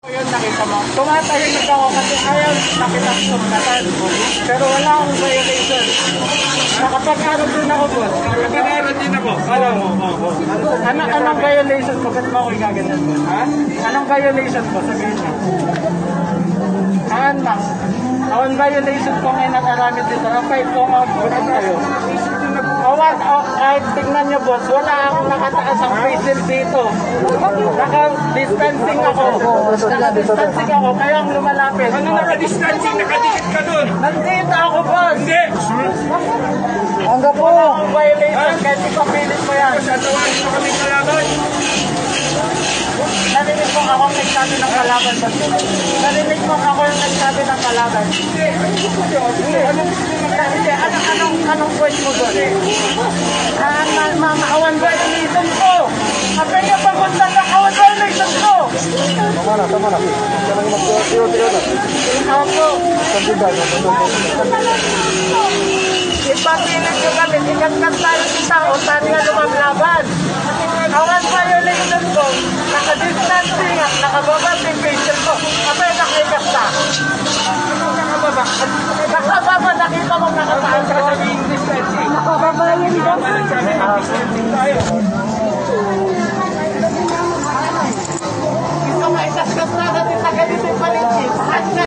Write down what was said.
Yun, nakita mo. Tumatahimik ako kasi ayaw nakitang sumnatan. Pero wala akong violation. Nakapag-aral din ako, boss. Nakapag-aral din ako. Alam mo. Anong violation ko? Ba't mo ako igaganyan, boss? Ha? Anong violation ko? Sabihin niyo. Ang violation ko ngayon nag-aramid dito. Ang kahit ko mag-gulat kayo. Kahit tingnan niyo, boss, wala akong nakataas ang face shield dito. Naka-distancing ako. Naka-distancing ako, kaya ang lumalapit. Ano naka-distancing? Nakadikit ka dun. Nandito ako, boss. Hindi. Hanggang po. Wala akong violation kahit ipapilit mo yan. Sasawaan mo kami kalaban. Narinig mo ako nagsabi ng kalaban. Narinig mo ako yung nagsabi ng kalaban. Hindi. Anong point mo doon? Awan violation ko. At kaya pagunta ng awan violation ko. Tama na. Ako. Ipapilit nyo kami. Ikat-kat tayo sa tao. Saan nga lumaglaban? Awan violation ko. Naka-distancing at nakababa sa patient ko. Kapag nakaikat na. Nakababa, nakita mo nakataan ka sa distancing. Nakababa yun ko. Gusto mo itas-kat na natin sa ganito yung paligid.